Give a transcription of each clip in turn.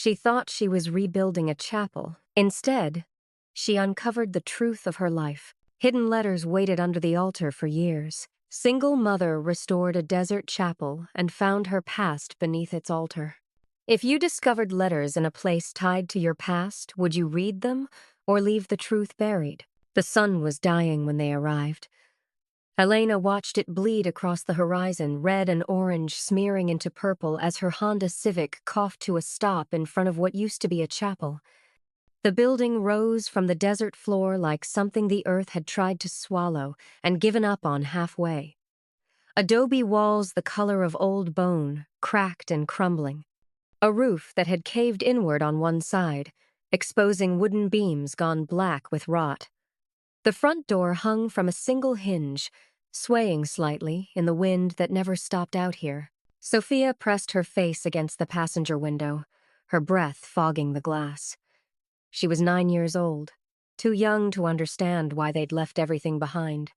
She thought she was rebuilding a chapel. Instead, she uncovered the truth of her life. Hidden letters waited under the altar for years. Single mother restored a desert chapel and found her past beneath its altar. If you discovered letters in a place tied to your past, would you read them or leave the truth buried? The sun was dying when they arrived. Elena watched it bleed across the horizon, red and orange smearing into purple as her Honda Civic coughed to a stop in front of what used to be a chapel. The building rose from the desert floor like something the earth had tried to swallow and given up on halfway. Adobe walls the color of old bone, cracked and crumbling. A roof that had caved inward on one side, exposing wooden beams gone black with rot. The front door hung from a single hinge, swaying slightly in the wind that never stopped out here. Sophia pressed her face against the passenger window, her breath fogging the glass. She was 9 years old, too young to understand why they'd left everything behind.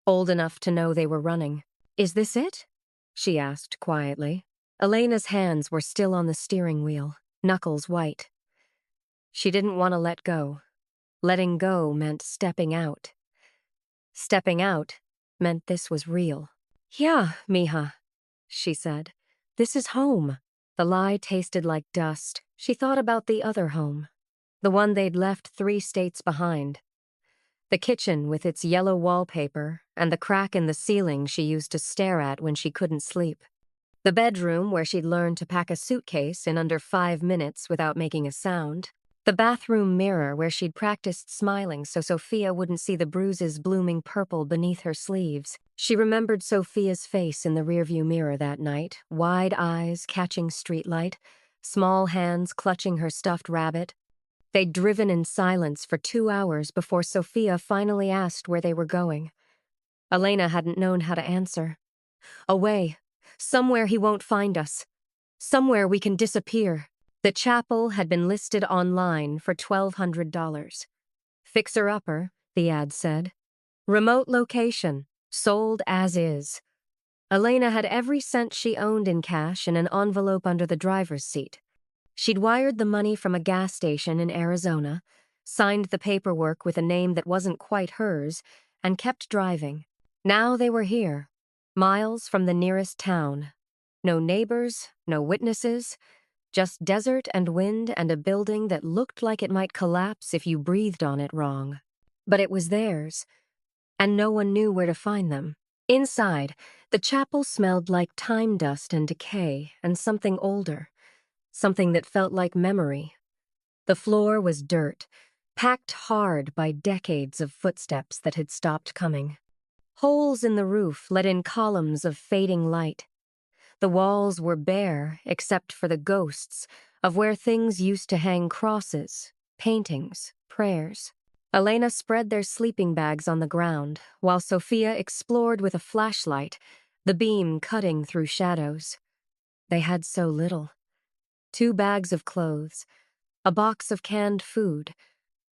Old enough to know they were running. "Is this it?" she asked quietly. Elena's hands were still on the steering wheel, knuckles white. She didn't want to let go. Letting go meant stepping out. Stepping out meant this was real. "Yeah, mija," she said. "This is home." The lie tasted like dust. She thought about the other home, the one they'd left 3 states behind. The kitchen with its yellow wallpaper and the crack in the ceiling she used to stare at when she couldn't sleep. The bedroom where she'd learned to pack a suitcase in under 5 minutes without making a sound. The bathroom mirror where she'd practiced smiling so Sophia wouldn't see the bruises blooming purple beneath her sleeves. She remembered Sophia's face in the rearview mirror that night, wide eyes catching streetlight, small hands clutching her stuffed rabbit. They'd driven in silence for 2 hours before Sophia finally asked where they were going. Elena hadn't known how to answer. "Away. Somewhere he won't find us. Somewhere we can disappear." The chapel had been listed online for $1,200. "Fixer-upper," the ad said. "Remote location. Sold as is." Elena had every cent she owned in cash in an envelope under the driver's seat. She'd wired the money from a gas station in Arizona, signed the paperwork with a name that wasn't quite hers, and kept driving. Now they were here, miles from the nearest town. No neighbors, no witnesses, just desert and wind and a building that looked like it might collapse if you breathed on it wrong. But it was theirs, and no one knew where to find them. Inside, the chapel smelled like time dust and decay and something older, something that felt like memory. The floor was dirt, packed hard by decades of footsteps that had stopped coming. Holes in the roof let in columns of fading light. The walls were bare except for the ghosts of where things used to hang: crosses, paintings, prayers. Elena spread their sleeping bags on the ground, while Sophia explored with a flashlight, the beam cutting through shadows. They had so little. 2 bags of clothes, a box of canned food,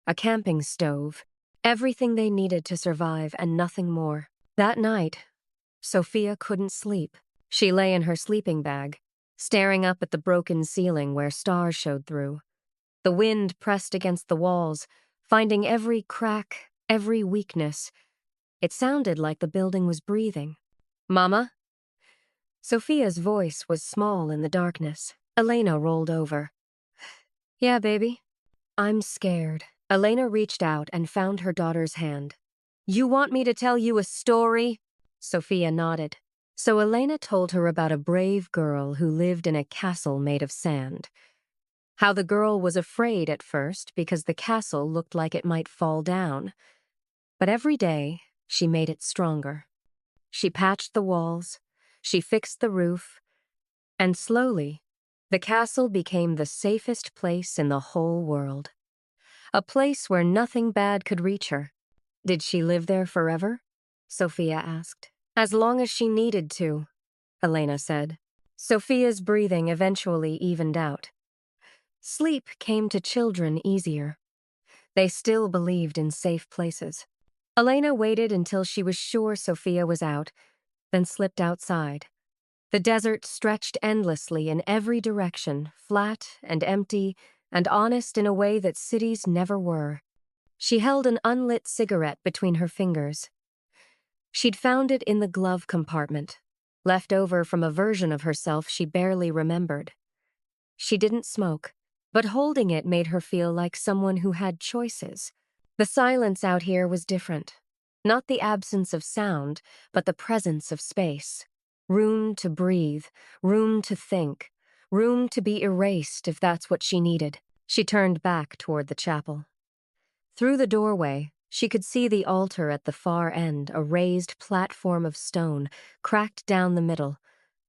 a camping stove, everything they needed to survive and nothing more. That night, Sophia couldn't sleep. She lay in her sleeping bag, staring up at the broken ceiling where stars showed through. The wind pressed against the walls, finding every crack, every weakness. It sounded like the building was breathing. "Mama?" Sophia's voice was small in the darkness. Elena rolled over. "Yeah, baby." "I'm scared." Elena reached out and found her daughter's hand. "You want me to tell you a story?" Sophia nodded. So Elena told her about a brave girl who lived in a castle made of sand. How the girl was afraid at first because the castle looked like it might fall down. But every day, she made it stronger. She patched the walls, she fixed the roof, and slowly, the castle became the safest place in the whole world. A place where nothing bad could reach her. Did she live there forever? Sophia asked. "As long as she needed to," Elena said. Sophia's breathing eventually evened out. Sleep came to children easier. They still believed in safe places. Elena waited until she was sure Sophia was out, then slipped outside. The desert stretched endlessly in every direction, flat and empty and honest in a way that cities never were. She held an unlit cigarette between her fingers. She'd found it in the glove compartment, left over from a version of herself she barely remembered. She didn't smoke, but holding it made her feel like someone who had choices. The silence out here was different. Not the absence of sound, but the presence of space. Room to breathe, room to think, room to be erased if that's what she needed. She turned back toward the chapel. Through the doorway, she could see the altar at the far end, a raised platform of stone, cracked down the middle,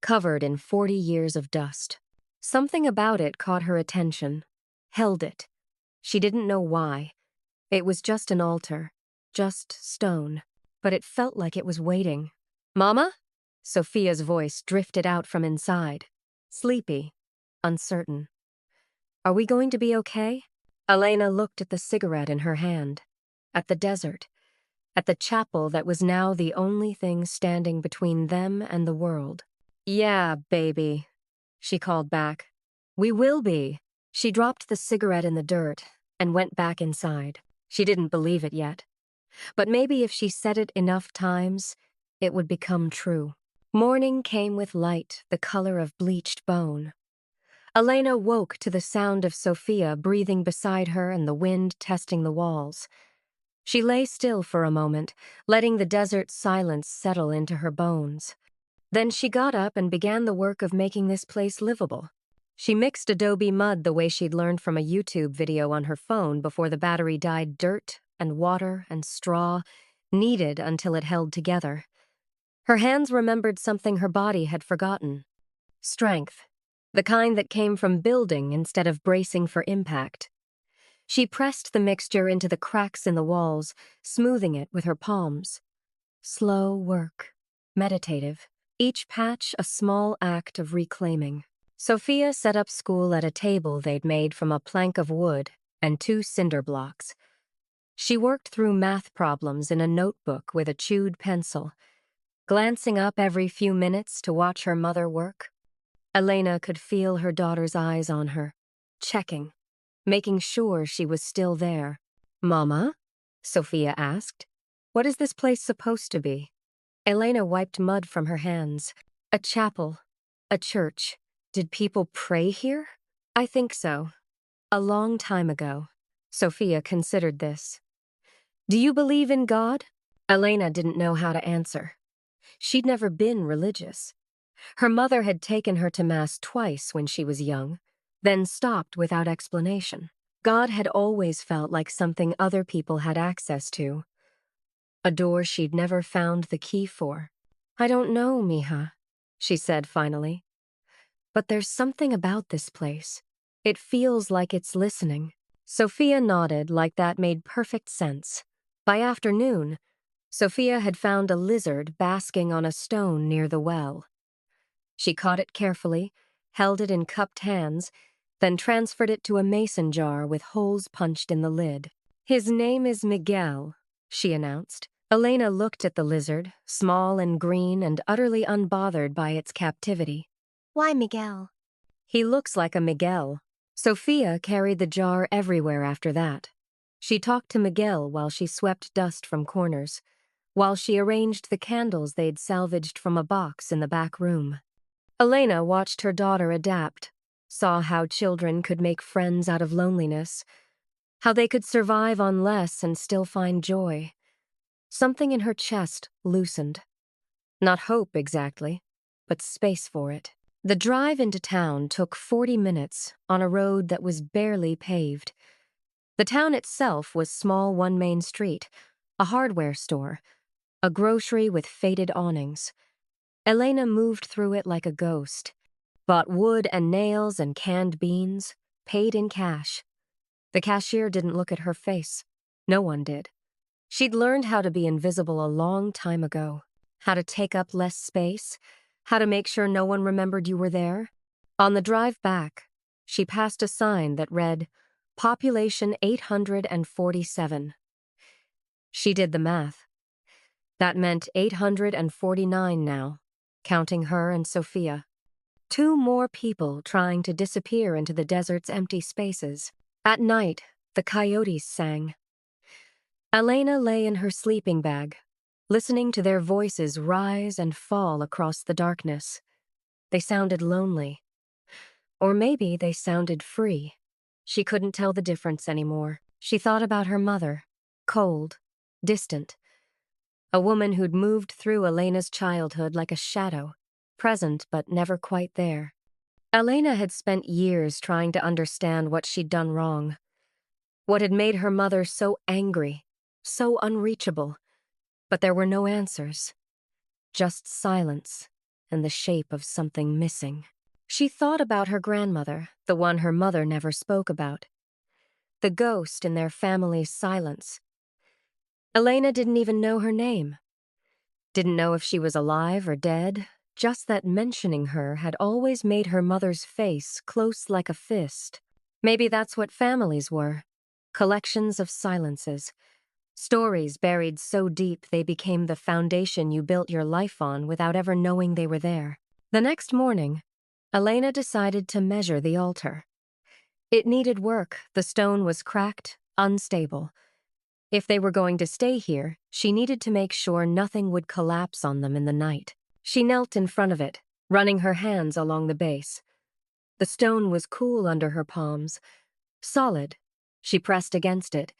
covered in 40 years of dust. Something about it caught her attention, held it. She didn't know why. It was just an altar, just stone, but it felt like it was waiting. "Mama?" Sophia's voice drifted out from inside, sleepy, uncertain. "Are we going to be okay?" Elena looked at the cigarette in her hand, at the desert, at the chapel that was now the only thing standing between them and the world. "Yeah, baby," she called back. "We will be." She dropped the cigarette in the dirt and went back inside. She didn't believe it yet. But maybe if she said it enough times, it would become true. Morning came with light, the color of bleached bone. Elena woke to the sound of Sophia breathing beside her and the wind testing the walls. She lay still for a moment, letting the desert silence settle into her bones. Then she got up and began the work of making this place livable. She mixed adobe mud the way she'd learned from a YouTube video on her phone before the battery died. Dirt and water and straw, kneaded until it held together. Her hands remembered something her body had forgotten. Strength. The kind that came from building instead of bracing for impact. She pressed the mixture into the cracks in the walls, smoothing it with her palms. Slow work. Meditative. Each patch a small act of reclaiming. Sophia set up school at a table they'd made from a plank of wood and 2 cinder blocks. She worked through math problems in a notebook with a chewed pencil, glancing up every few minutes to watch her mother work. Elena could feel her daughter's eyes on her, checking, making sure she was still there. "Mama?" Sophia asked. "What is this place supposed to be?" Elena wiped mud from her hands. "A chapel. A church. Did people pray here?" "I think so. A long time ago." Sophia considered this. "Do you believe in God?" Elena didn't know how to answer. She'd never been religious. Her mother had taken her to Mass twice when she was young, then stopped without explanation. God had always felt like something other people had access to. A door she'd never found the key for. "I don't know, mija," she said finally. "But there's something about this place. It feels like it's listening." Sophia nodded like that made perfect sense. By afternoon, Sophia had found a lizard basking on a stone near the well. She caught it carefully, held it in cupped hands, then transferred it to a mason jar with holes punched in the lid. "His name is Miguel," she announced. Elena looked at the lizard, small and green and utterly unbothered by its captivity. "Why Miguel?" "He looks like a Miguel." Sophia carried the jar everywhere after that. She talked to Miguel while she swept dust from corners, while she arranged the candles they'd salvaged from a box in the back room. Elena watched her daughter adapt, saw how children could make friends out of loneliness, how they could survive on less and still find joy. Something in her chest loosened. Not hope exactly, but space for it. The drive into town took 40 minutes on a road that was barely paved. The town itself was small one main street, a hardware store, a grocery with faded awnings. Elena moved through it like a ghost, bought wood and nails and canned beans, paid in cash. The cashier didn't look at her face. No one did. She'd learned how to be invisible a long time ago, how to take up less space, how to make sure no one remembered you were there. On the drive back, she passed a sign that read, "Population 847. She did the math. That meant 849 now, counting her and Sophia. 2 more people trying to disappear into the desert's empty spaces. At night, the coyotes sang. Elena lay in her sleeping bag, listening to their voices rise and fall across the darkness. They sounded lonely. Or maybe they sounded free. She couldn't tell the difference anymore. She thought about her mother, cold, distant. A woman who'd moved through Elena's childhood like a shadow, present but never quite there. Elena had spent years trying to understand what she'd done wrong. What had made her mother so angry, so unreachable. But there were no answers. Just silence and the shape of something missing. She thought about her grandmother, the one her mother never spoke about. The ghost in their family's silence. Elena didn't even know her name. Didn't know if she was alive or dead, just that mentioning her had always made her mother's face close like a fist. Maybe that's what families were. Collections of silences. Stories buried so deep they became the foundation you built your life on without ever knowing they were there. The next morning, Elena decided to measure the altar. It needed work. The stone was cracked, unstable. If they were going to stay here, she needed to make sure nothing would collapse on them in the night. She knelt in front of it, running her hands along the base. The stone was cool under her palms, solid. She pressed against it,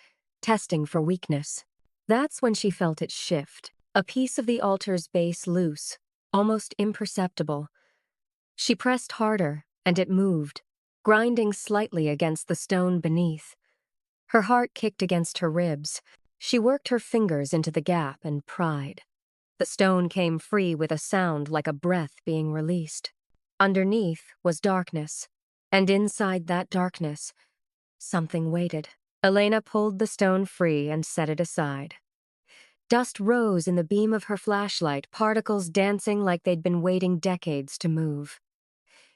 testing for weakness. That's when she felt it shift, a piece of the altar's base loose, almost imperceptible. She pressed harder, and it moved, grinding slightly against the stone beneath. Her heart kicked against her ribs. She worked her fingers into the gap and pried. The stone came free with a sound like a breath being released. Underneath was darkness, and inside that darkness, something waited. Elena pulled the stone free and set it aside. Dust rose in the beam of her flashlight, particles dancing like they'd been waiting decades to move.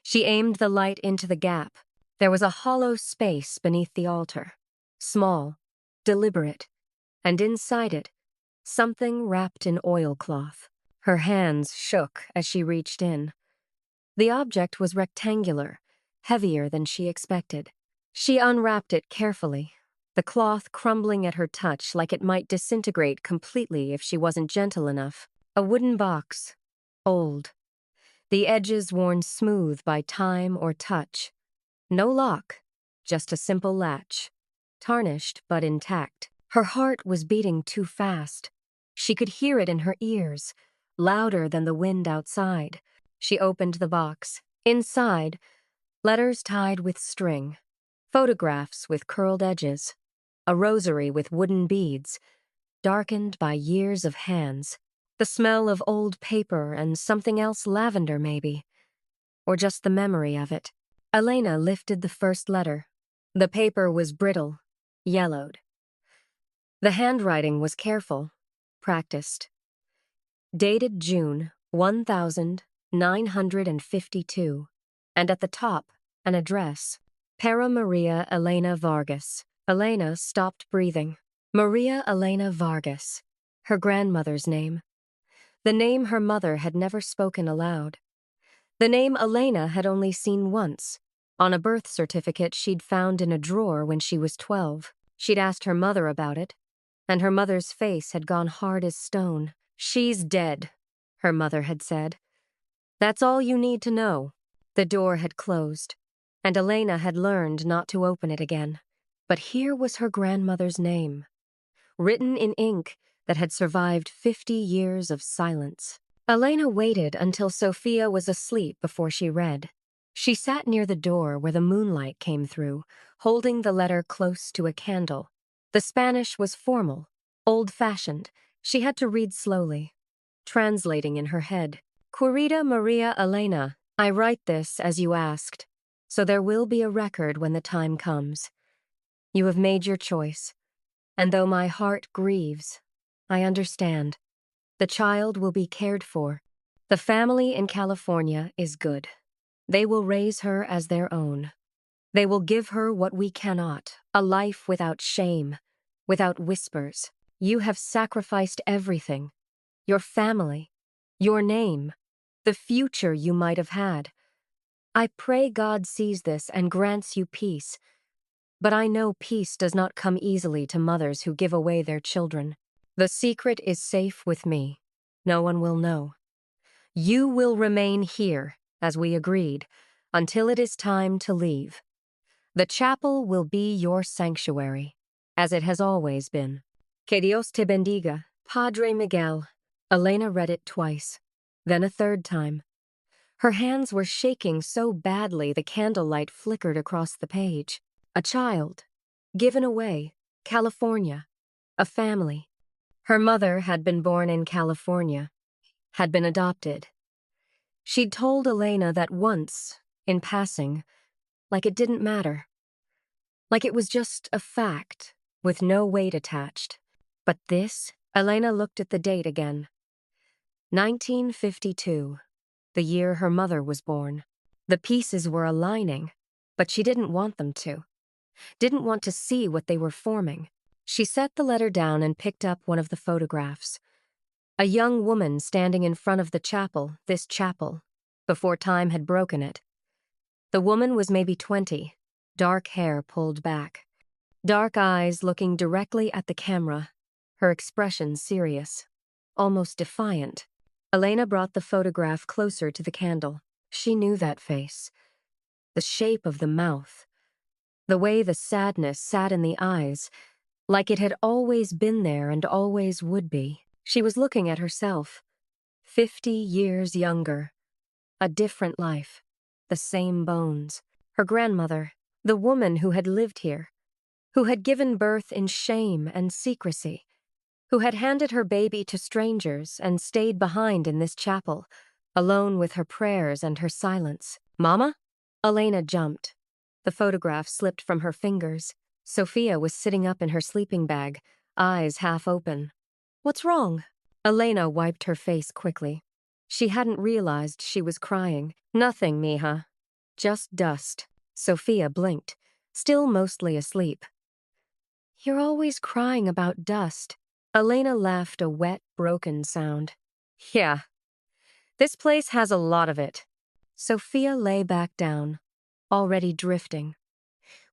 She aimed the light into the gap. There was a hollow space beneath the altar. Small, deliberate, and inside it, something wrapped in oilcloth. Her hands shook as she reached in. The object was rectangular, heavier than she expected. She unwrapped it carefully, the cloth crumbling at her touch like it might disintegrate completely if she wasn't gentle enough. A wooden box, old. The edges worn smooth by time or touch. No lock, just a simple latch. Tarnished but intact. Her heart was beating too fast. She could hear it in her ears, louder than the wind outside. She opened the box. Inside, letters tied with string, photographs with curled edges, a rosary with wooden beads, darkened by years of hands, the smell of old paper and something else lavender maybe, or just the memory of it. Elena lifted the first letter. The paper was brittle, yellowed. The handwriting was careful, practiced. Dated June 1952, and at the top, an address. Para Maria Elena Vargas. Elena stopped breathing. Maria Elena Vargas, her grandmother's name. The name her mother had never spoken aloud. The name Elena had only seen once, on a birth certificate she'd found in a drawer when she was 12. She'd asked her mother about it, and her mother's face had gone hard as stone. "She's dead," her mother had said. "That's all you need to know." The door had closed, and Elena had learned not to open it again. But here was her grandmother's name, written in ink that had survived 50 years of silence. Elena waited until Sophia was asleep before she read. She sat near the door where the moonlight came through, holding the letter close to a candle. The Spanish was formal, old-fashioned. She had to read slowly, translating in her head. "Querida Maria Elena, I write this as you asked, so there will be a record when the time comes. You have made your choice, and though my heart grieves, I understand. The child will be cared for. The family in California is good. They will raise her as their own. They will give her what we cannot, a life without shame, without whispers. You have sacrificed everything. Your family, your name, the future you might have had. I pray God sees this and grants you peace. But I know peace does not come easily to mothers who give away their children. The secret is safe with me. No one will know. You will remain here, as we agreed, until it is time to leave. The chapel will be your sanctuary, as it has always been. Que Dios te bendiga, Padre Miguel. Elena read it twice, then a third time. Her hands were shaking so badly the candlelight flickered across the page. A child, given away, California, a family. Her mother had been born in California, had been adopted. She'd told Elena that once, in passing, like it didn't matter. Like it was just a fact, with no weight attached. But this, Elena looked at the date again. 1952, the year her mother was born. The pieces were aligning, but she didn't want them to. Didn't want to see what they were forming. She set the letter down and picked up one of the photographs. A young woman standing in front of the chapel, this chapel, before time had broken it. The woman was maybe 20, dark hair pulled back. Dark eyes looking directly at the camera, her expression serious, almost defiant. Elena brought the photograph closer to the candle. She knew that face. The shape of the mouth. The way the sadness sat in the eyes, like it had always been there and always would be. She was looking at herself, 50 years younger. A different life, the same bones. Her grandmother, the woman who had lived here, who had given birth in shame and secrecy, who had handed her baby to strangers and stayed behind in this chapel, alone with her prayers and her silence. Mama? Elena jumped. The photograph slipped from her fingers. Sophia was sitting up in her sleeping bag, eyes half open. What's wrong? Elena wiped her face quickly. She hadn't realized she was crying. Nothing, mija. Just dust. Sophia blinked, still mostly asleep. You're always crying about dust. Elena laughed a wet, broken sound. Yeah. This place has a lot of it. Sophia lay back down, already drifting.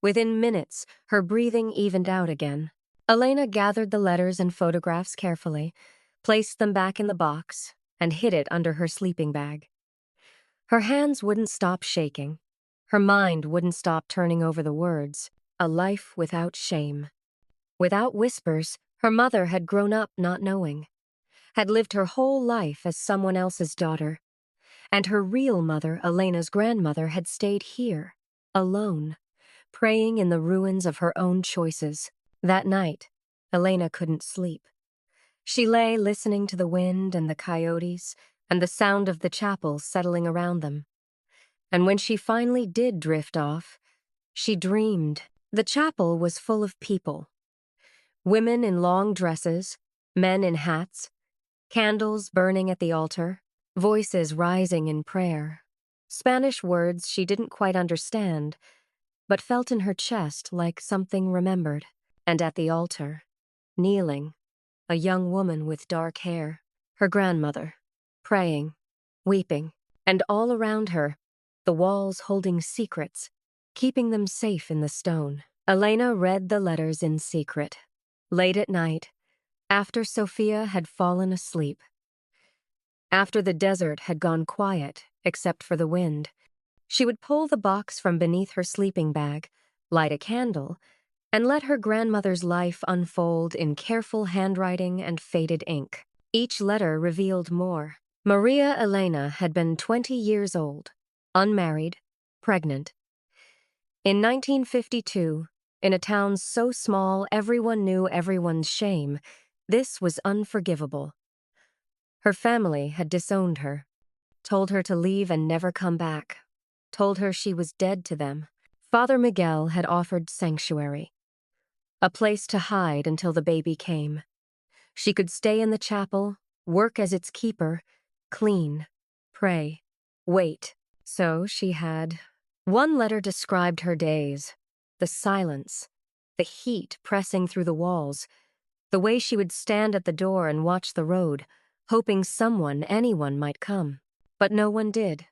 Within minutes, her breathing evened out again. Elena gathered the letters and photographs carefully, placed them back in the box, and hid it under her sleeping bag. Her hands wouldn't stop shaking. Her mind wouldn't stop turning over the words. A life without shame. Without whispers, her mother had grown up not knowing. Had lived her whole life as someone else's daughter. And her real mother, Elena's grandmother, had stayed here, alone, praying in the ruins of her own choices. That night, Elena couldn't sleep. She lay listening to the wind and the coyotes and the sound of the chapel settling around them. And when she finally did drift off, she dreamed. The chapel was full of people. Women in long dresses, men in hats, candles burning at the altar, voices rising in prayer. Spanish words she didn't quite understand, but felt in her chest like something remembered. And at the altar, kneeling, a young woman with dark hair, her grandmother, praying, weeping, and all around her, the walls holding secrets, keeping them safe in the stone. Elena read the letters in secret, late at night, after Sophia had fallen asleep. After the desert had gone quiet, except for the wind, she would pull the box from beneath her sleeping bag, light a candle, and let her grandmother's life unfold in careful handwriting and faded ink. Each letter revealed more. Maria Elena had been 20 years old, unmarried, pregnant. In 1952, in a town so small everyone knew everyone's shame, this was unforgivable. Her family had disowned her, told her to leave and never come back, told her she was dead to them. Father Miguel had offered sanctuary, a place to hide until the baby came. She could stay in the chapel, work as its keeper, clean, pray, wait. So she had. One letter described her days, the silence, the heat pressing through the walls, the way she would stand at the door and watch the road, hoping someone, anyone might come. But no one did.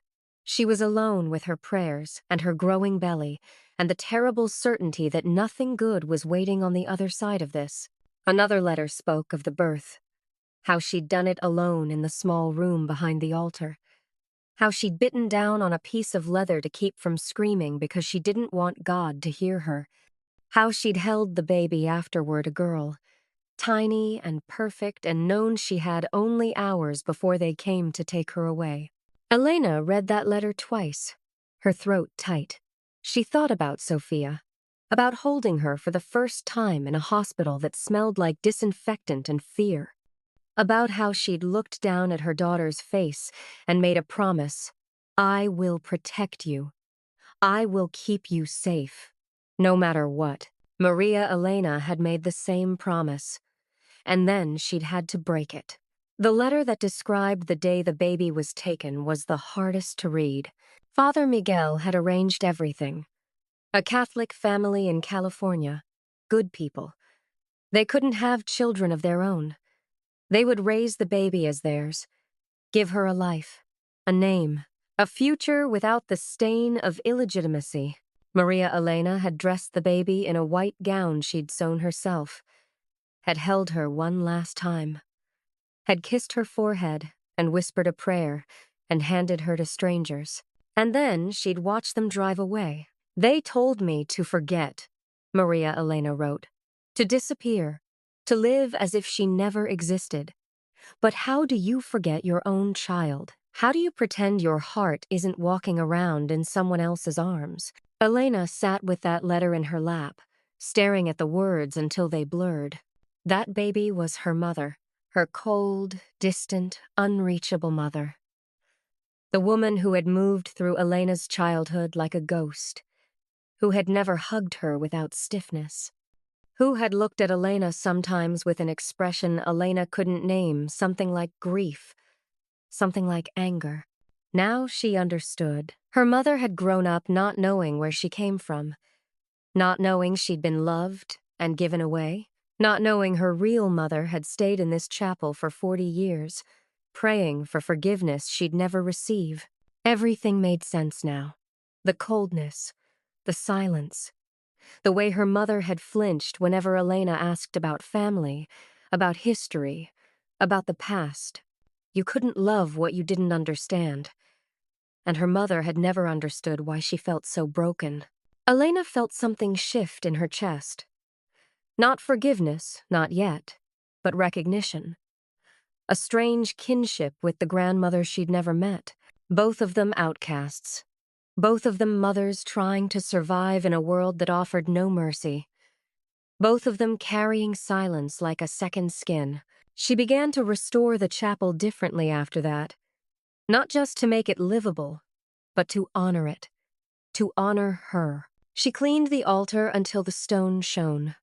She was alone with her prayers and her growing belly and the terrible certainty that nothing good was waiting on the other side of this. Another letter spoke of the birth, how she'd done it alone in the small room behind the altar, how she'd bitten down on a piece of leather to keep from screaming because she didn't want God to hear her, how she'd held the baby afterward, a girl, tiny and perfect, and known she had only hours before they came to take her away. Elena read that letter twice, her throat tight. She thought about Sophia, about holding her for the first time in a hospital that smelled like disinfectant and fear, about how she'd looked down at her daughter's face and made a promise: I will protect you. I will keep you safe. No matter what. Maria Elena had made the same promise, and then she'd had to break it. The letter that described the day the baby was taken was the hardest to read. Father Miguel had arranged everything. A Catholic family in California. Good people. They couldn't have children of their own. They would raise the baby as theirs, give her a life, a name, a future without the stain of illegitimacy. Maria Elena had dressed the baby in a white gown she'd sewn herself, had held her one last time, had kissed her forehead and whispered a prayer and handed her to strangers. And then she'd watch them drive away. They told me to forget, Maria Elena wrote, to disappear, to live as if she never existed. But how do you forget your own child? How do you pretend your heart isn't walking around in someone else's arms? Elena sat with that letter in her lap, staring at the words until they blurred. That baby was her mother, her cold, distant, unreachable mother. The woman who had moved through Elena's childhood like a ghost, who had never hugged her without stiffness, who had looked at Elena sometimes with an expression Elena couldn't name, something like grief, something like anger. Now she understood. Her mother had grown up not knowing where she came from, not knowing she'd been loved and given away, not knowing her real mother had stayed in this chapel for 40 years, praying for forgiveness she'd never receive. Everything made sense now. The coldness, the silence, the way her mother had flinched whenever Elena asked about family, about history, about the past. You couldn't love what you didn't understand. And her mother had never understood why she felt so broken. Elena felt something shift in her chest. Not forgiveness, not yet, but recognition. A strange kinship with the grandmother she'd never met. Both of them outcasts. Both of them mothers trying to survive in a world that offered no mercy. Both of them carrying silence like a second skin. She began to restore the chapel differently after that. Not just to make it livable, but to honor it. To honor her. She cleaned the altar until the stone shone.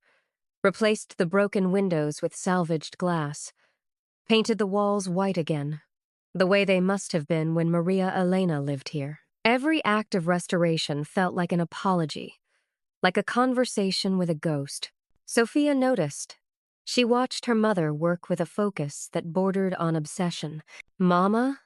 Replaced the broken windows with salvaged glass. Painted the walls white again, the way they must have been when Maria Elena lived here. Every act of restoration felt like an apology, like a conversation with a ghost. Sophia noticed. She watched her mother work with a focus that bordered on obsession. "Mama?"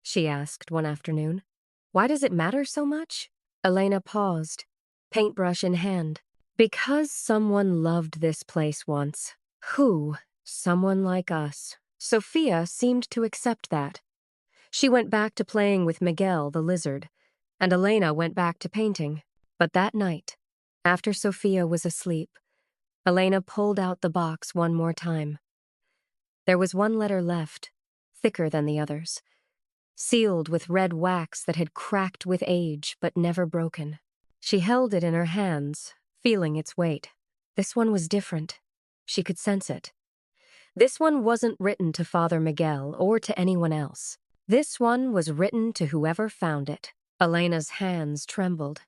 she asked one afternoon. "Why does it matter so much?" Elena paused, paintbrush in hand. "Because someone loved this place once." Who? Someone like us. Sophia seemed to accept that. She went back to playing with Miguel the lizard, and Elena went back to painting. But that night, after Sophia was asleep, Elena pulled out the box one more time. There was one letter left, thicker than the others, sealed with red wax that had cracked with age but never broken. She held it in her hands, feeling its weight. This one was different. She could sense it. This one wasn't written to Father Miguel or to anyone else. This one was written to whoever found it. Elena's hands trembled.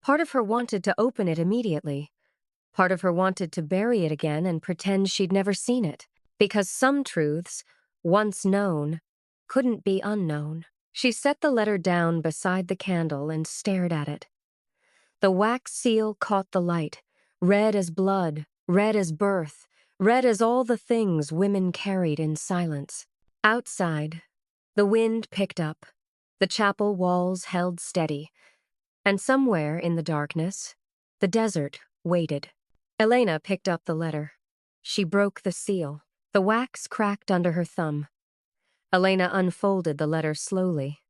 Part of her wanted to open it immediately. Part of her wanted to bury it again and pretend she'd never seen it. Because some truths, once known, couldn't be unknown. She set the letter down beside the candle and stared at it. The wax seal caught the light, red as blood, red as birth, red as all the things women carried in silence. Outside, the wind picked up, The chapel walls held steady, and somewhere in the darkness, the desert waited. Elena picked up the letter. She broke the seal. The wax cracked under her thumb. Elena unfolded the letter slowly,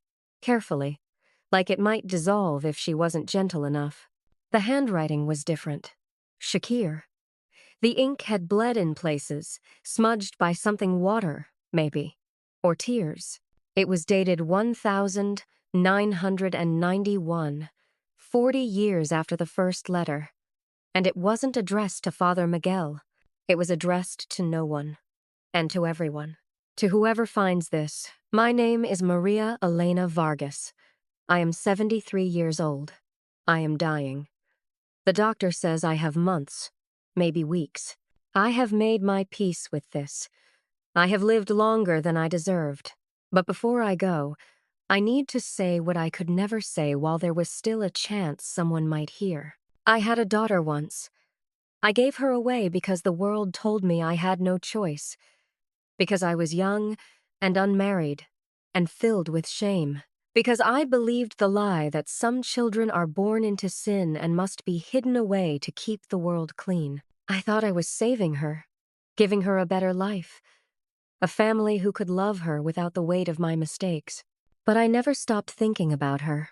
carefully, like it might dissolve if she wasn't gentle enough. The handwriting was different. Shakir. The ink had bled in places, smudged by something water, maybe, or tears. It was dated 1991, 40 years after the first letter. And it wasn't addressed to Father Miguel. It was addressed to no one, and to everyone. To whoever finds this, my name is Maria Elena Vargas. I am 73 years old. I am dying. The doctor says I have months, maybe weeks. I have made my peace with this. I have lived longer than I deserved. But before I go, I need to say what I could never say while there was still a chance someone might hear. I had a daughter once. I gave her away because the world told me I had no choice. Because I was young and unmarried and filled with shame. Because I believed the lie that some children are born into sin and must be hidden away to keep the world clean. I thought I was saving her, giving her a better life, a family who could love her without the weight of my mistakes. But I never stopped thinking about her.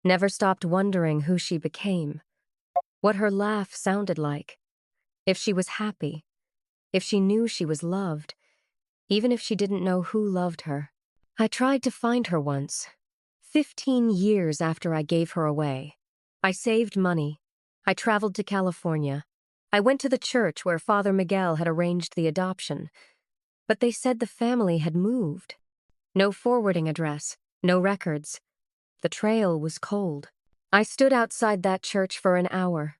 Never stopped wondering who she became, what her laugh sounded like, if she was happy, if she knew she was loved, even if she didn't know who loved her. I tried to find her once, 15 years after I gave her away. I saved money. I traveled to California. I went to the church where Father Miguel had arranged the adoption, but they said the family had moved. No forwarding address, no records. The trail was cold. I stood outside that church for an hour,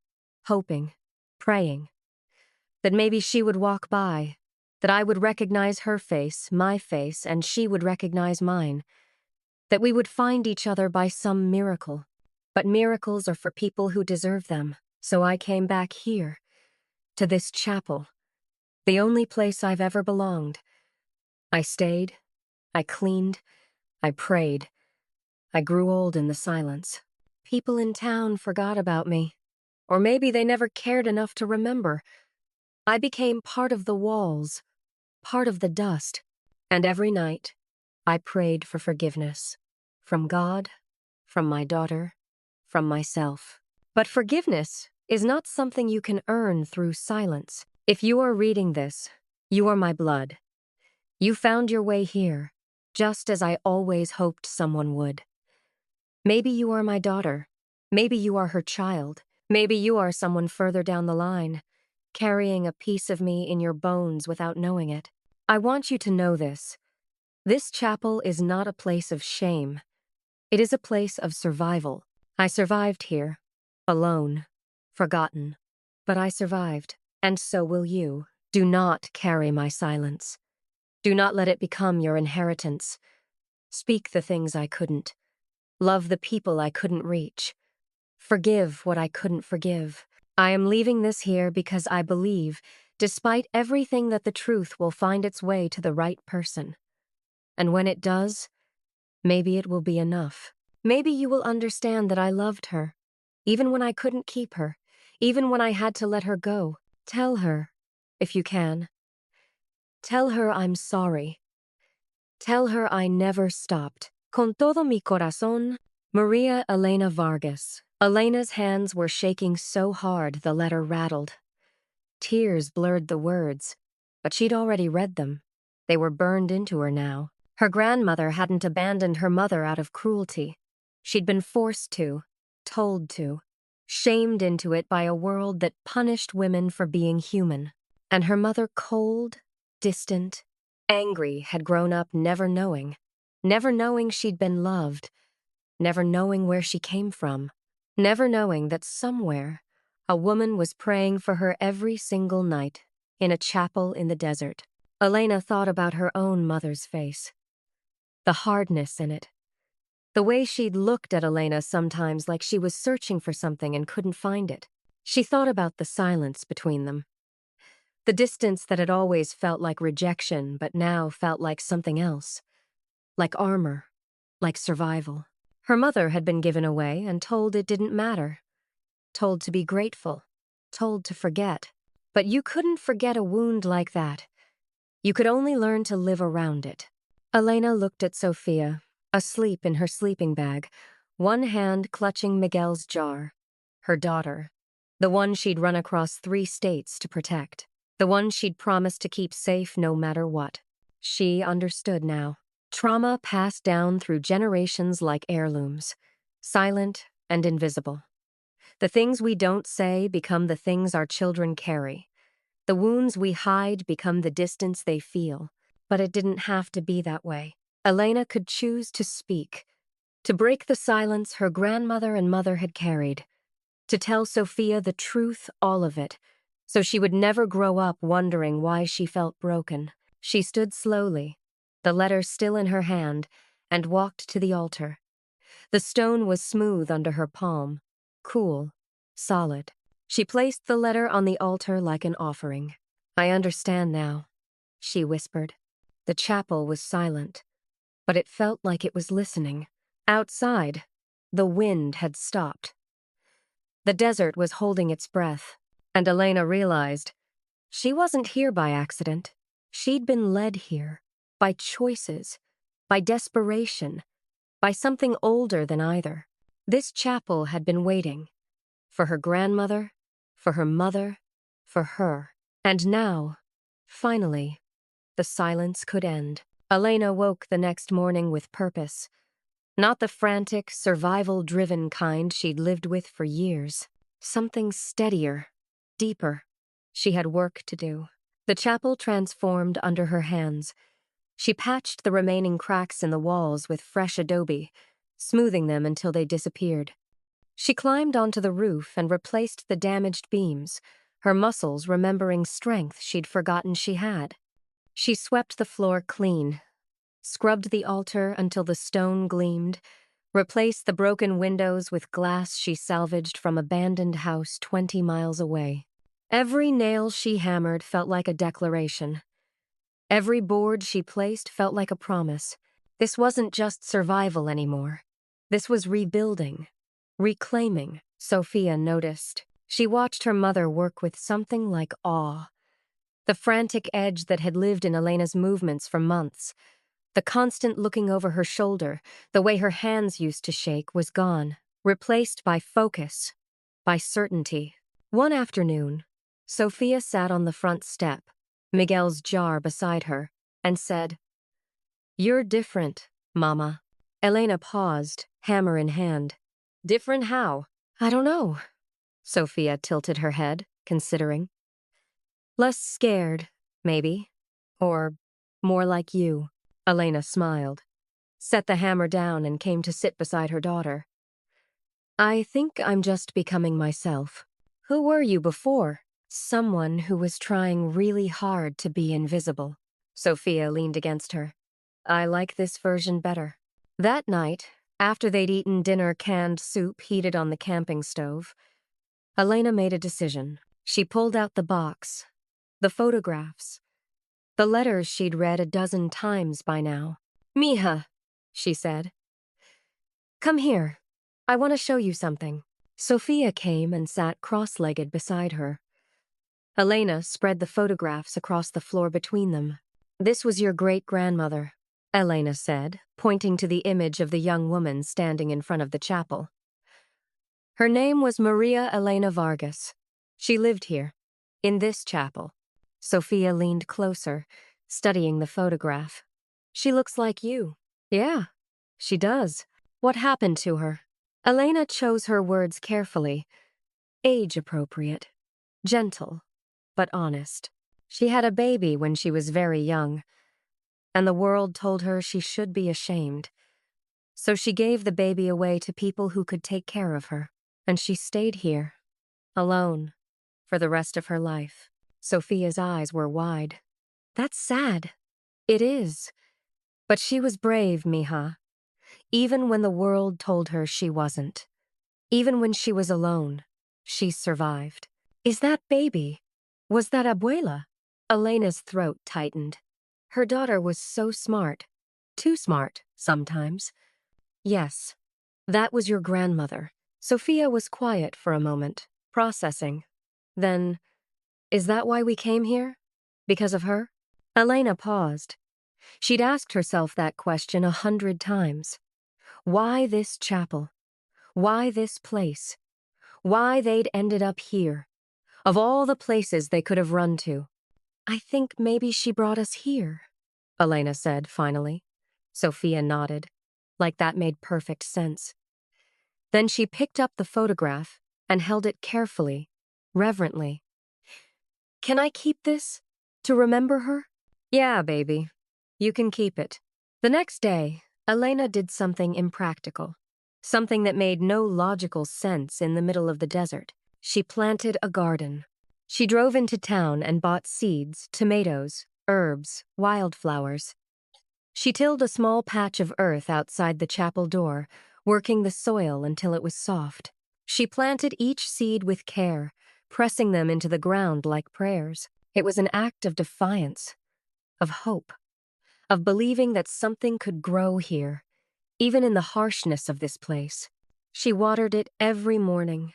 hoping, praying, that maybe she would walk by, that I would recognize her face, my face, and she would recognize mine, that we would find each other by some miracle. But miracles are for people who deserve them, so I came back here, to this chapel, the only place I've ever belonged. I stayed, I cleaned, I prayed. I grew old in the silence. People in town forgot about me, or maybe they never cared enough to remember. I became part of the walls, part of the dust, and every night I prayed for forgiveness. From God, from my daughter, from myself. But forgiveness is not something you can earn through silence. If you are reading this, you are my blood. You found your way here, just as I always hoped someone would. Maybe you are my daughter. Maybe you are her child. Maybe you are someone further down the line, carrying a piece of me in your bones without knowing it. I want you to know this. This chapel is not a place of shame. It is a place of survival. I survived here, alone, forgotten. But I survived, and so will you. Do not carry my silence. Do not let it become your inheritance. Speak the things I couldn't. Love the people I couldn't reach. Forgive what I couldn't forgive. I am leaving this here because I believe, despite everything, that the truth will find its way to the right person. And when it does, maybe it will be enough. Maybe you will understand that I loved her, even when I couldn't keep her, even when I had to let her go. Tell her, if you can. Tell her I'm sorry. Tell her I never stopped. Con todo mi corazón, Maria Elena Vargas. Elena's hands were shaking so hard the letter rattled. Tears blurred the words, but she'd already read them. They were burned into her now. Her grandmother hadn't abandoned her mother out of cruelty. She'd been forced to, told to, shamed into it by a world that punished women for being human. And her mother, cold, distant, angry, had grown up never knowing she'd been loved, never knowing where she came from, never knowing that somewhere a woman was praying for her every single night in a chapel in the desert. Elena thought about her own mother's face, the hardness in it, the way she'd looked at Elena sometimes like she was searching for something and couldn't find it. She thought about the silence between them, the distance that had always felt like rejection but now felt like something else, like armor, like survival. Her mother had been given away and told it didn't matter, told to be grateful, told to forget. But you couldn't forget a wound like that. You could only learn to live around it. Elena looked at Sophia, asleep in her sleeping bag, one hand clutching Miguel's jar. Her daughter, the one she'd run across 3 states to protect, the one she'd promised to keep safe no matter what. She understood now. Trauma passed down through generations like heirlooms, silent and invisible. The things we don't say become the things our children carry. The wounds we hide become the distance they feel. But it didn't have to be that way. Elena could choose to speak, to break the silence her grandmother and mother had carried, to tell Sophia the truth, all of it, so she would never grow up wondering why she felt broken. She stood slowly, the letter still in her hand, and walked to the altar. The stone was smooth under her palm, cool, solid. She placed the letter on the altar like an offering. "I understand now," she whispered. The chapel was silent, but it felt like it was listening. Outside, the wind had stopped. The desert was holding its breath, and Elena realized she wasn't here by accident. She'd been led here, by choices, by desperation, by something older than either. This chapel had been waiting. For her grandmother, for her mother, for her. And now, finally, the silence could end. Elena woke the next morning with purpose. Not the frantic, survival-driven kind she'd lived with for years. Something steadier, deeper. She had work to do. The chapel transformed under her hands. She patched the remaining cracks in the walls with fresh adobe, smoothing them until they disappeared. She climbed onto the roof and replaced the damaged beams, her muscles remembering strength she'd forgotten she had. She swept the floor clean, scrubbed the altar until the stone gleamed, replaced the broken windows with glass she salvaged from an abandoned house 20 miles away. Every nail she hammered felt like a declaration. Every board she placed felt like a promise. This wasn't just survival anymore. This was rebuilding, reclaiming. Sophia noticed. She watched her mother work with something like awe. The frantic edge that had lived in Elena's movements for months, the constant looking over her shoulder, the way her hands used to shake, was gone, replaced by focus, by certainty. One afternoon, Sophia sat on the front step, Miguel's jar beside her, and said, "You're different, Mama." Elena paused, hammer in hand. "Different how?" "I don't know." Sophia tilted her head, considering. "Less scared, maybe. Or more like you." Elena smiled, set the hammer down, and came to sit beside her daughter. "I think I'm just becoming myself." "Who were you before?" "Someone who was trying really hard to be invisible." Sophia leaned against her. "I like this version better." That night, after they'd eaten dinner canned soup heated on the camping stove, Elena made a decision. She pulled out the box, the photographs, the letters she'd read a dozen times by now. "Mija," she said. "Come here. I want to show you something." Sophia came and sat cross-legged beside her. Elena spread the photographs across the floor between them. "This was your great-grandmother," Elena said, pointing to the image of the young woman standing in front of the chapel. "Her name was Maria Elena Vargas. She lived here, in this chapel." Sophia leaned closer, studying the photograph. "She looks like you." "Yeah, she does." "What happened to her?" Elena chose her words carefully. Age-appropriate, gentle, but honest. "She had a baby when she was very young, and the world told her she should be ashamed. So she gave the baby away to people who could take care of her. And she stayed here, alone, for the rest of her life." Sophia's eyes were wide. "That's sad." "It is. But she was brave, Mija. Even when the world told her she wasn't. Even when she was alone, she survived." "Is that baby? Was that Abuela?" Elena's throat tightened. Her daughter was so smart. Too smart, sometimes. Yes, that was your grandmother. Sophia was quiet for a moment, processing. Then, is that why we came here? Because of her? Elena paused. She'd asked herself that question 100 times. Why this chapel? Why this place? Why they'd ended up here? Of all the places they could have run to. I think maybe she brought us here, Elena said finally. Sophia nodded, like that made perfect sense. Then she picked up the photograph and held it carefully, reverently. Can I keep this? To remember her? Yeah, baby. You can keep it. The next day, Elena did something impractical. Something that made no logical sense in the middle of the desert. She planted a garden. She drove into town and bought seeds, tomatoes, herbs, wildflowers. She tilled a small patch of earth outside the chapel door, working the soil until it was soft. She planted each seed with care, pressing them into the ground like prayers. It was an act of defiance, of hope, of believing that something could grow here, even in the harshness of this place. She watered it every morning,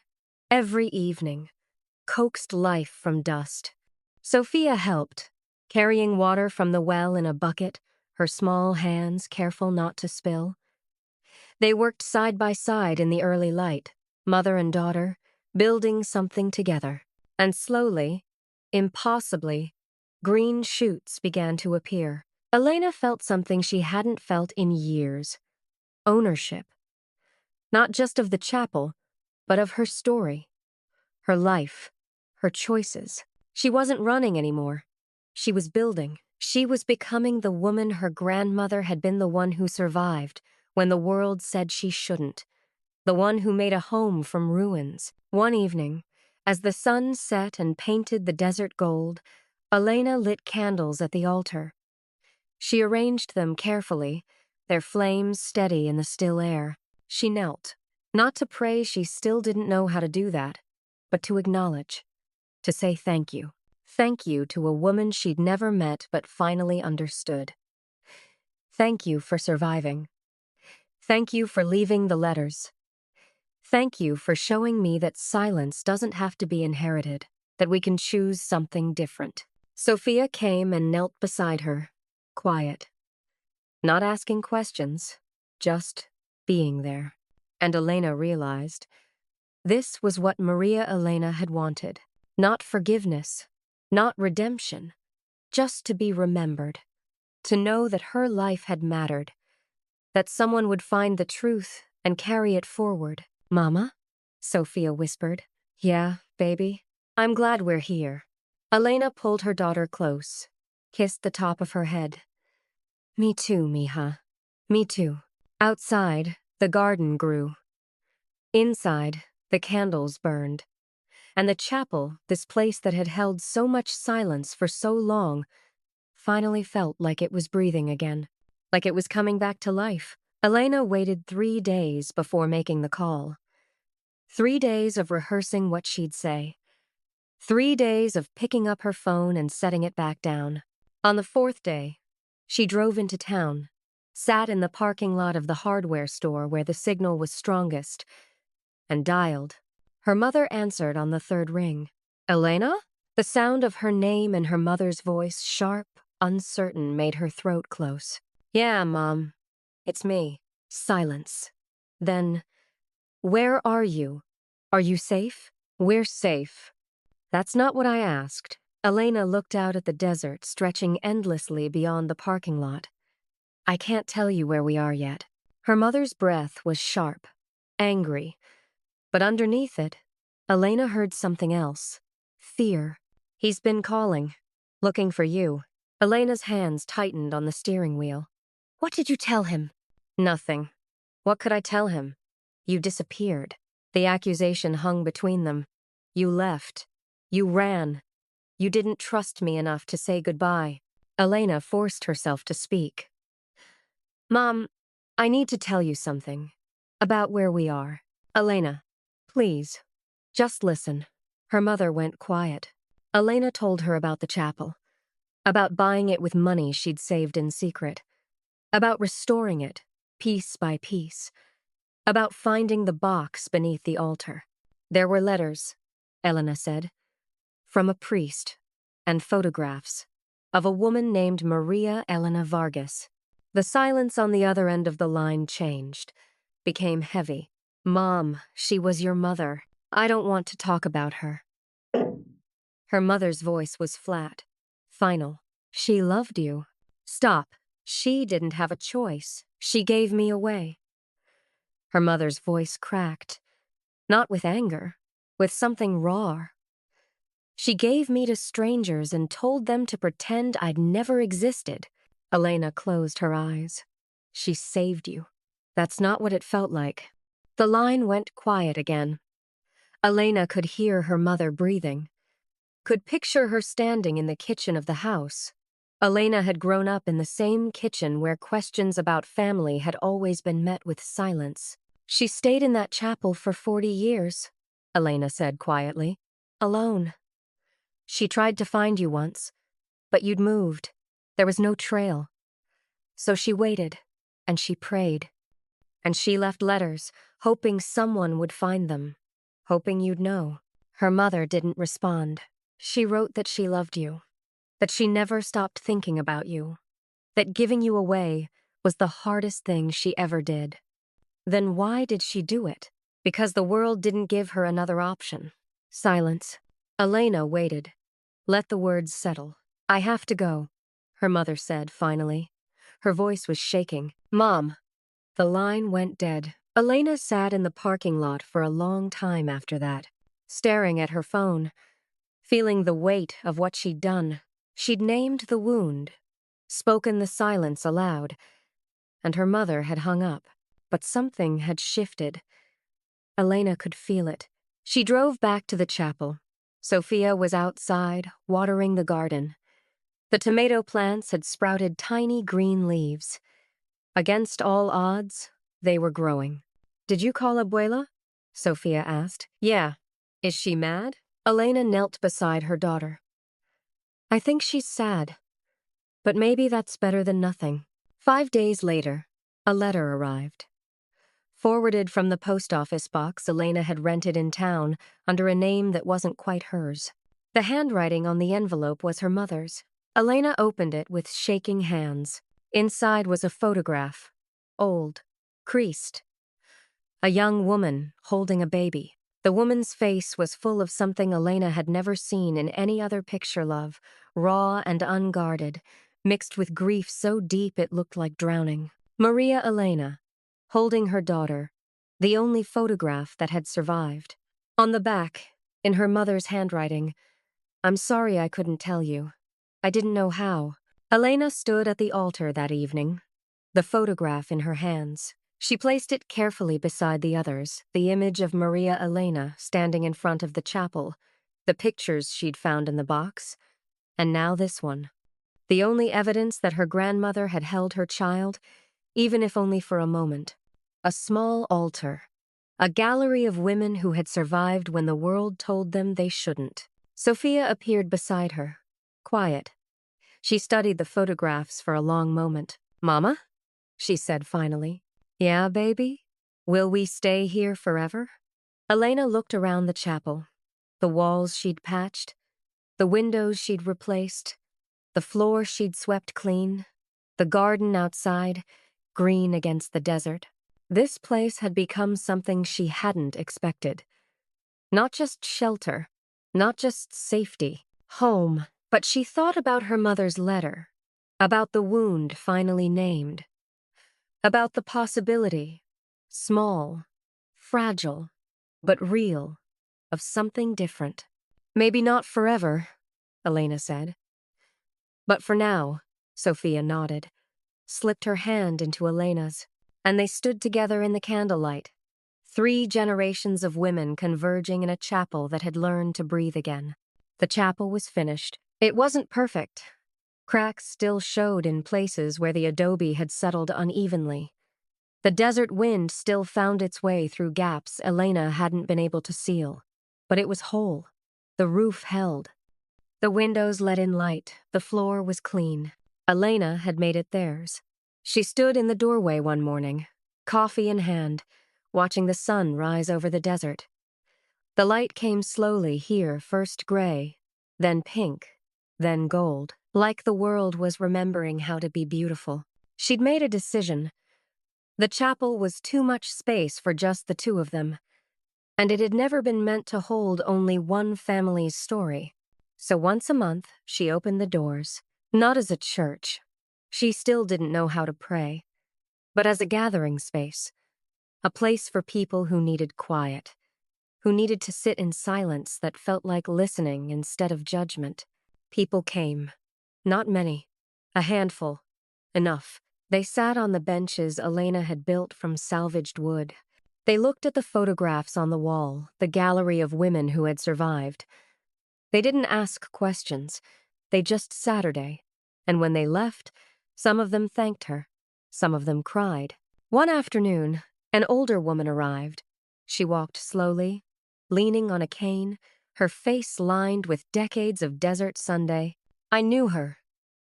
every evening, coaxed life from dust. Sophia helped, carrying water from the well in a bucket, her small hands careful not to spill. They worked side by side in the early light, mother and daughter, building something together. And slowly, impossibly, green shoots began to appear. Elena felt something she hadn't felt in years. Ownership. Not just of the chapel, but of her story. Her life. Her choices. She wasn't running anymore. She was building. She was becoming the woman her grandmother had been the one who survived when the world said she shouldn't. The one who made a home from ruins. One evening, as the sun set and painted the desert gold, Elena lit candles at the altar. She arranged them carefully, their flames steady in the still air. She knelt, not to pray, she still didn't know how to do that, but to acknowledge, to say thank you. Thank you to a woman she'd never met but finally understood. Thank you for surviving. Thank you for leaving the letters. Thank you for showing me that silence doesn't have to be inherited, that we can choose something different. Sophia came and knelt beside her, quiet. Not asking questions, just being there. And Elena realized this was what Maria Elena had wanted. Not forgiveness, not redemption, just to be remembered. To know that her life had mattered, that someone would find the truth and carry it forward. Mama? Sophia whispered. Yeah, baby? I'm glad we're here. Elena pulled her daughter close, kissed the top of her head. Me too, mija. Me too. Outside, the garden grew. Inside, the candles burned. And the chapel, this place that had held so much silence for so long, finally felt like it was breathing again, like it was coming back to life. Elena waited 3 days before making the call. 3 days of rehearsing what she'd say. 3 days of picking up her phone and setting it back down. On the 4th day, she drove into town, sat in the parking lot of the hardware store where the signal was strongest, and dialed. Her mother answered on the 3rd ring. Elena? The sound of her name and her mother's voice, sharp, uncertain, made her throat close. Yeah, Mom. It's me. Silence. Then, where are you? Are you safe? We're safe. That's not what I asked. Elena looked out at the desert stretching endlessly beyond the parking lot. I can't tell you where we are yet. Her mother's breath was sharp, angry, but underneath it, Elena heard something else. Fear. He's been calling, looking for you. Elena's hands tightened on the steering wheel. What did you tell him? Nothing. What could I tell him? You disappeared. The accusation hung between them. You left. You ran. You didn't trust me enough to say goodbye. Elena forced herself to speak. Mom, I need to tell you something. About where we are. Elena, please, just listen. Her mother went quiet. Elena told her about the chapel. About buying it with money she'd saved in secret. About restoring it. piece by piece, about finding the box beneath the altar. There were letters, Elena said, from a priest, and photographs of a woman named Maria Elena Vargas. The silence on the other end of the line changed, became heavy. Mom, she was your mother. I don't want to talk about her. Her mother's voice was flat, final. She loved you. Stop. She didn't have a choice. She gave me away. Her mother's voice cracked, not with anger, with something raw. She gave me to strangers and told them to pretend I'd never existed. Elena closed her eyes. She saved you. That's not what it felt like. The line went quiet again. Elena could hear her mother breathing, could picture her standing in the kitchen of the house. Elena had grown up in the same kitchen where questions about family had always been met with silence. She stayed in that chapel for 40 years, Elena said quietly, alone. She tried to find you once, but you'd moved. There was no trail. So she waited, and she prayed. And she left letters, hoping someone would find them, hoping you'd know. Her mother didn't respond. She wrote that she loved you, that she never stopped thinking about you, that giving you away was the hardest thing she ever did. Then why did she do it? Because the world didn't give her another option. Silence. Elena waited. Let the words settle. I have to go, her mother said finally. Her voice was shaking. Mom. The line went dead. Elena sat in the parking lot for a long time after that, staring at her phone, feeling the weight of what she'd done. She'd named the wound, spoken the silence aloud, and her mother had hung up. But something had shifted. Elena could feel it. She drove back to the chapel. Sophia was outside, watering the garden. The tomato plants had sprouted tiny green leaves. Against all odds, they were growing. Did you call Abuela? Sophia asked. Yeah. Is she mad? Elena knelt beside her daughter. I think she's sad. But maybe that's better than nothing. 5 days later, a letter arrived. Forwarded from the post office box Elena had rented in town under a name that wasn't quite hers. The handwriting on the envelope was her mother's. Elena opened it with shaking hands. Inside was a photograph. Old. Creased. A young woman holding a baby. The woman's face was full of something Elena had never seen in any other picture love, raw and unguarded, mixed with grief so deep it looked like drowning. Maria Elena, holding her daughter, the only photograph that had survived. On the back, in her mother's handwriting, I'm sorry I couldn't tell you. I didn't know how. Elena stood at the altar that evening, the photograph in her hands. She placed it carefully beside the others, the image of Maria Elena standing in front of the chapel, the pictures she'd found in the box, and now this one. The only evidence that her grandmother had held her child, even if only for a moment. A small altar. A gallery of women who had survived when the world told them they shouldn't. Sophia appeared beside her, quiet. She studied the photographs for a long moment. Mama? She said finally. Yeah, baby? Will we stay here forever? Elena looked around the chapel. The walls she'd patched, the windows she'd replaced, the floor she'd swept clean, the garden outside, green against the desert. This place had become something she hadn't expected. Not just shelter, not just safety, home, but she thought about her mother's letter, about the wound finally named, about the possibility, small, fragile, but real, of something different. Maybe not forever, Elena said. But for now, Sophia nodded, slipped her hand into Elena's, and they stood together in the candlelight. 3 generations of women converging in a chapel that had learned to breathe again. The chapel was finished. It wasn't perfect. Cracks still showed in places where the adobe had settled unevenly. The desert wind still found its way through gaps Elena hadn't been able to seal. But it was whole. The roof held. The windows let in light. The floor was clean. Elena had made it theirs. She stood in the doorway one morning, coffee in hand, watching the sun rise over the desert. The light came slowly here, first gray, then pink, then gold, like the world was remembering how to be beautiful. She'd made a decision. The chapel was too much space for just the two of them, and it had never been meant to hold only one family's story. So once a month, she opened the doors, not as a church. She still didn't know how to pray, but as a gathering space, a place for people who needed quiet, who needed to sit in silence that felt like listening instead of judgment. People came. Not many. A handful. Enough. They sat on the benches Elena had built from salvaged wood. They looked at the photographs on the wall, the gallery of women who had survived. They didn't ask questions. They just Saturday. And when they left, some of them thanked her. Some of them cried. One afternoon, an older woman arrived. She walked slowly, leaning on a cane, her face lined with decades of desert Sunday. I knew her,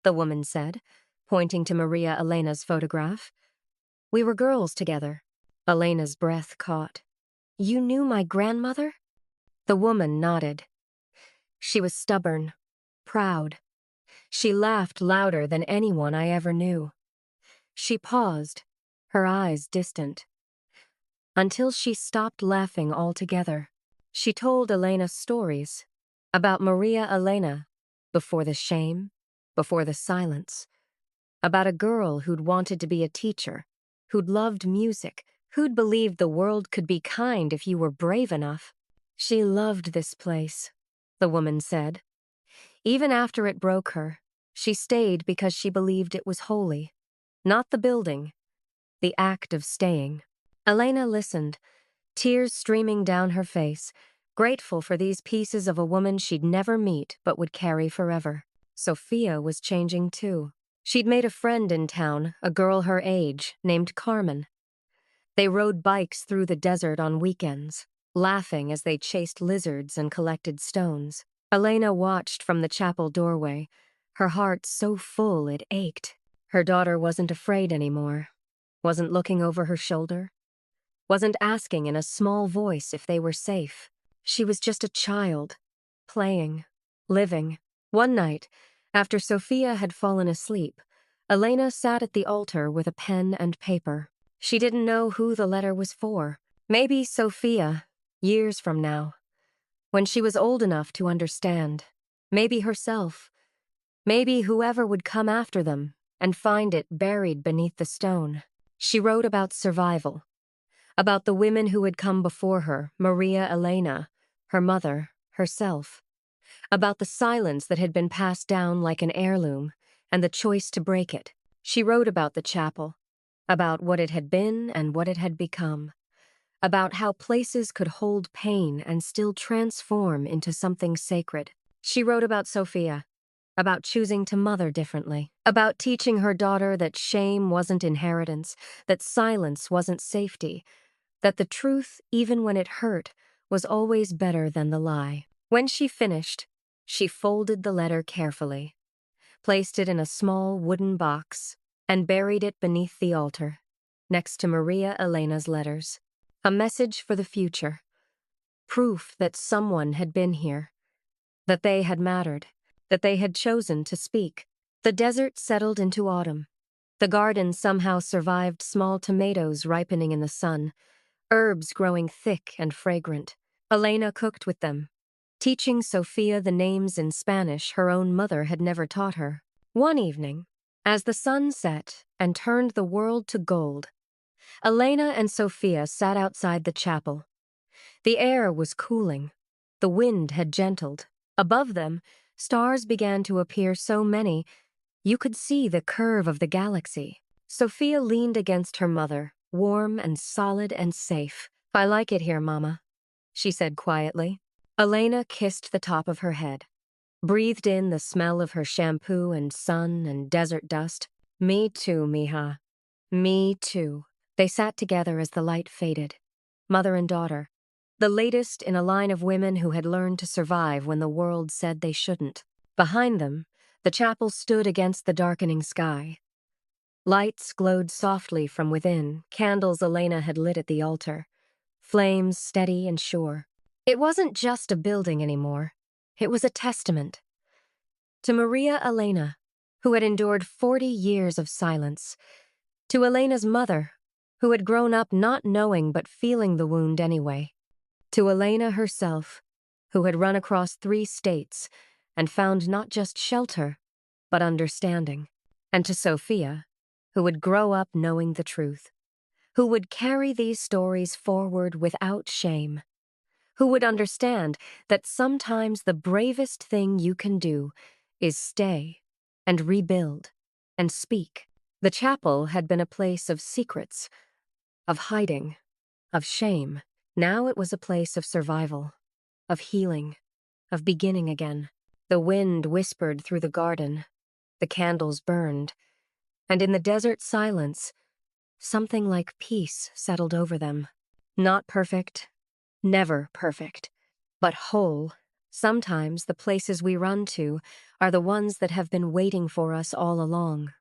the woman said, pointing to Maria Elena's photograph. We were girls together. Elena's breath caught. You knew my grandmother? The woman nodded. She was stubborn, proud. She laughed louder than anyone I ever knew. She paused, her eyes distant. Until she stopped laughing altogether. She told Elena stories about Maria Elena, before the shame, before the silence, about a girl who'd wanted to be a teacher, who'd loved music, who'd believed the world could be kind if you were brave enough. She loved this place, the woman said. Even after it broke her, she stayed because she believed it was holy. Not the building, the act of staying. Elena listened, tears streaming down her face, grateful for these pieces of a woman she'd never meet but would carry forever. Sophia was changing too. She'd made a friend in town, a girl her age, named Carmen. They rode bikes through the desert on weekends, laughing as they chased lizards and collected stones. Elena watched from the chapel doorway, her heart so full it ached. Her daughter wasn't afraid anymore, wasn't looking over her shoulder, wasn't asking in a small voice if they were safe. She was just a child, playing, living. One night, after Sophia had fallen asleep, Elena sat at the altar with a pen and paper. She didn't know who the letter was for. Maybe Sophia, years from now, when she was old enough to understand. Maybe herself. Maybe whoever would come after them and find it buried beneath the stone. She wrote about survival, about the women who had come before her, Maria Elena, her mother, herself, about the silence that had been passed down like an heirloom and the choice to break it. She wrote about the chapel, about what it had been and what it had become, about how places could hold pain and still transform into something sacred. She wrote about Sophia, about choosing to mother differently, about teaching her daughter that shame wasn't inheritance, that silence wasn't safety, that the truth, even when it hurt, was always better than the lie. When she finished, she folded the letter carefully, placed it in a small wooden box, and buried it beneath the altar, next to Maria Elena's letters. A message for the future. Proof that someone had been here, that they had mattered, that they had chosen to speak. The desert settled into autumn. The garden somehow survived small tomatoes ripening in the sun, herbs growing thick and fragrant. Elena cooked with them, teaching Sophia the names in Spanish her own mother had never taught her. One evening, as the sun set and turned the world to gold, Elena and Sophia sat outside the chapel. The air was cooling. The wind had gentled. Above them, stars began to appear so many, you could see the curve of the galaxy. Sophia leaned against her mother, warm and solid and safe. I like it here, Mama, she said quietly. Elena kissed the top of her head, breathed in the smell of her shampoo and sun and desert dust. Me too, mija. Me too. They sat together as the light faded, mother and daughter, the latest in a line of women who had learned to survive when the world said they shouldn't. Behind them, the chapel stood against the darkening sky. Lights glowed softly from within, candles Elena had lit at the altar. Flames steady and sure. It wasn't just a building anymore. It was a testament to Maria Elena, who had endured 40 years of silence, to Elena's mother, who had grown up not knowing but feeling the wound anyway, to Elena herself, who had run across 3 states and found not just shelter, but understanding, and to Sophia, who would grow up knowing the truth, who would carry these stories forward without shame, who would understand that sometimes the bravest thing you can do is stay and rebuild and speak. The chapel had been a place of secrets, of hiding, of shame. Now it was a place of survival, of healing, of beginning again. The wind whispered through the garden, the candles burned, and in the desert silence, something like peace settled over them. Not perfect, never perfect, but whole. Sometimes the places we run to are the ones that have been waiting for us all along.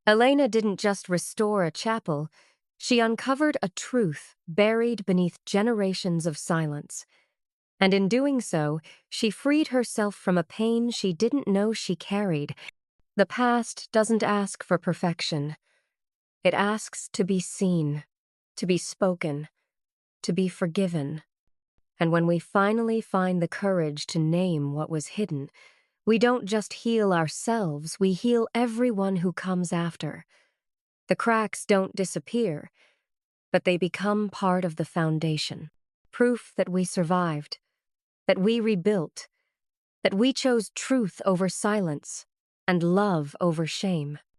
Elena didn't just restore a chapel, she uncovered a truth buried beneath generations of silence. And in doing so, she freed herself from a pain she didn't know she carried. The past doesn't ask for perfection. It asks to be seen, to be spoken, to be forgiven. And when we finally find the courage to name what was hidden, we don't just heal ourselves, we heal everyone who comes after. The cracks don't disappear, but they become part of the foundation. Proof that we survived, that we rebuilt, that we chose truth over silence and love over shame.